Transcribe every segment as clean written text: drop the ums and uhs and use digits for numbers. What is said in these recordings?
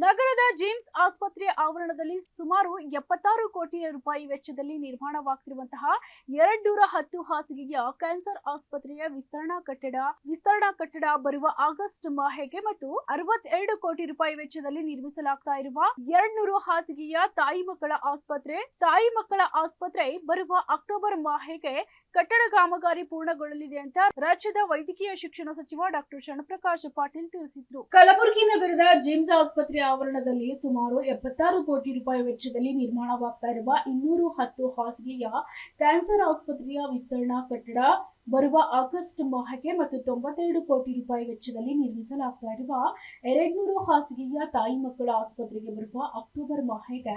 ನಗರದ ಜಿಮ್ಸ್ ಆಸ್ಪತ್ರೆ ಆವರಣದಲ್ಲಿ ಸುಮಾರು 76 ಕೋಟಿ ರೂಪಾಯಿ ವೆಚ್ಚದಲ್ಲಿ ನಿರ್ಮಾಣವಾಗುತ್ತಿರುವಂತಹ 210 ಹಾಸಿಗೆಯ ಕ್ಯಾನ್ಸರ್ ಆಸ್ಪತ್ರೆಯ ವಿಸ್ತರಣಾ ಕಟ್ಟಡ ಬರುವ ಆಗಸ್ಟ್ ಮಾಹೆಗೆ ಮತ್ತು 62 ಕೋಟಿ ರೂಪಾಯಿ ವೆಚ್ಚದಲ್ಲಿ ನಿರ್ಮಿಸಲಾಗ್ತಾ ಇರುವ 200 ಹಾಸಿಗೆಯ ತಾಯಿ ಮಕ್ಕಳ ಆಸ್ಪತ್ರೆ ಬರುವ ಅಕ್ಟೋಬರ್ ಮಾಹೆಗೆ ಕಟ್ಟಡ ಕಾಮಗಾರಿ ಪೂರ್ಣಗೊಳ್ಳಲಿದೆ ಅಂತ ರಾಜ್ಯದ ವೈದ್ಯಕೀಯ ಶಿಕ್ಷಣ ಸಚಿವ ಡಾಕ್ಟರ್ ಶರಣಪ್ರಕಾಶ್ ಪಾಟೀಲ್ ತಿಳಿಸಿದರು. ಕಲಬುರಗಿ ನಗರದ ಜಿಮ್ಸ್ ಆಸ್ಪತ್ರೆ ಆವರಣದಲ್ಲಿ ಸುಮಾರು 76 ಕೋಟಿ ರೂಪಾಯಿ ವೆಚ್ಚದಲ್ಲಿ ನಿರ್ಮಾಣವಾಗ್ತಾ ಇರುವ 210 ಹಾಸಿಗೆಯ ಕ್ಯಾನ್ಸರ್ ಆಸ್ಪತ್ರೆಯ ವಿಸ್ತರಣಾ ಕಟ್ಟಡ ಬರುವ ಆಗಸ್ಟ್ ಮಾಹೆಗೆ ಮತ್ತು 92 ಕೋಟಿ ರೂಪಾಯಿ ವೆಚ್ಚದಲ್ಲಿ ನಿರ್ಮಿಸಲಾಗ್ತಾ ಇರುವ 200 ಹಾಸಿಗೆಯ ತಾಯಿ ಮಕ್ಕಳ ಆಸ್ಪತ್ರೆಗೆ ಬರುವ ಅಕ್ಟೋಬರ್ ಮಾಹೆಗೆ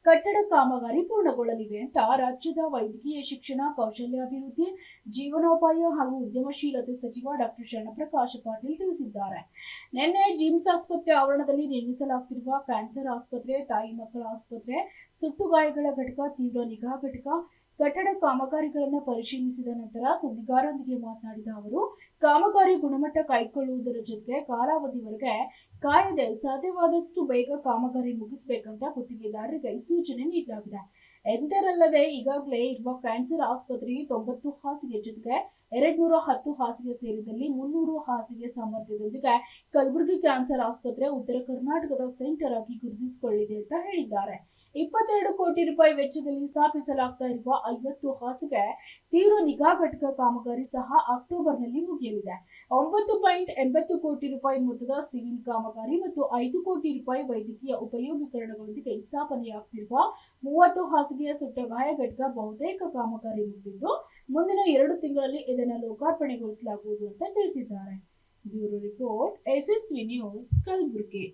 ಕಟ್ಟಡ ಕಾಮಗಾರಿ ಪೂರ್ಣಗೊಳ್ಳಲಿವೆ ಅಂತ ರಾಜ್ಯದ ವೈದ್ಯಕೀಯ ಶಿಕ್ಷಣ, ಕೌಶಲ್ಯಾಭಿವೃದ್ಧಿ, ಜೀವನೋಪಾಯ ಹಾಗೂ ಉದ್ಯಮಶೀಲತೆ ಸಚಿವ ಡಾಕ್ಟರ್ ಶರಣಪ್ರಕಾಶ್ ಪಾಟೀಲ್ ತಿಳಿಸಿದ್ದಾರೆ. ನಿನ್ನೆ ಜಿಮ್ಸ್ ಆಸ್ಪತ್ರೆ ಆವರಣದಲ್ಲಿ ನಿರ್ಮಿಸಲಾಗುತ್ತಿರುವ ಕ್ಯಾನ್ಸರ್ ಆಸ್ಪತ್ರೆ, ತಾಯಿ ಮಕ್ಕಳ ಆಸ್ಪತ್ರೆ, ಸುಟ್ಟು ಗಾಯಗಳ ಘಟಕ, ತೀವ್ರ ನಿಗಾ ಘಟಕ ಕಟ್ಟಡ ಕಾಮಗಾರಿಗಳನ್ನು ಪರಿಶೀಲಿಸಿದ ನಂತರ ಸುದ್ದಿಗಾರರೊಂದಿಗೆ ಮಾತನಾಡಿದ ಅವರು, ಕಾಮಗಾರಿ ಗುಣಮಟ್ಟ ಕಾಯ್ದುಕೊಳ್ಳುವುದರ ಜೊತೆಗೆ ಕಾಲಾವಧಿವರೆಗೆ ಕಾಯದೆ ಸಾಧ್ಯವಾದಷ್ಟು ಬೇಗ ಕಾಮಗಾರಿ ಮುಗಿಸಬೇಕಂತ ಗುತ್ತಿಗೆದಾರರಿಗೆ ಸೂಚನೆ ನೀಡಲಾಗಿದೆ. ಎಂದರಲ್ಲದೆ ಈಗಾಗಲೇ ಇರುವ ಕ್ಯಾನ್ಸರ್ ಆಸ್ಪತ್ರೆಗೆ 90 ಹಾಸಿಗೆ ಜೊತೆಗೆ 210 ಹಾಸಿಗೆ ಸೇರಿದಲ್ಲಿ 300 ಹಾಸಿಗೆ ಸಾಮರ್ಥ್ಯದೊಂದಿಗೆ ಕಲಬುರಗಿ ಕ್ಯಾನ್ಸರ್ ಆಸ್ಪತ್ರೆ ಉತ್ತರ ಕರ್ನಾಟಕದ ಸೆಂಟರ್ ಆಗಿ ಗುರುತಿಸಿಕೊಳ್ಳಿದೆ ಅಂತ ಹೇಳಿದ್ದಾರೆ. 22 ಕೋಟಿ ರೂಪಾಯಿ ವೆಚ್ಚದಲ್ಲಿ ಸ್ಥಾಪಿಸಲಾಗ್ತಾ ಇರುವ 50 ಹಾಸಿಗೆ ತೀವ್ರ ನಿಗಾ ಘಟಕ ಕಾಮಗಾರಿ ಸಹ ಅಕ್ಟೋಬರ್ನಲ್ಲಿ ಮುಗಿಯಲಿದೆ. 9.80 ಕೋಟಿ ರೂಪಾಯಿ ಮೊತ್ತದ ಸಿವಿಲ್ ಕಾಮಗಾರಿ ಮತ್ತು 5 ಕೋಟಿ ರೂಪಾಯಿ ವೈದ್ಯಕೀಯ ಉಪಯೋಗೀಕರಣಗಳೊಂದಿಗೆ ಸ್ಥಾಪನೆಯಾಗುತ್ತಿರುವ 30 ಹಾಸಿಗೆಯ ಸುಟ್ಟ ಗಾಯ ಘಟಕ ಬಹುತೇಕ ಕಾಮಗಾರಿ ಮುಗಿದಿದ್ದು ಮುಂದಿನ 2 ತಿಂಗಳಲ್ಲಿ ಇದನ್ನು ಲೋಕಾರ್ಪಣೆಗೊಳಿಸಲಾಗುವುದು ಅಂತ ತಿಳಿಸಿದ್ದಾರೆ. ಬ್ಯೂರೋ ರಿಪೋರ್ಟ್, ಯಶಸ್ವಿ ನ್ಯೂಸ್, ಕಲಬುರಗಿ.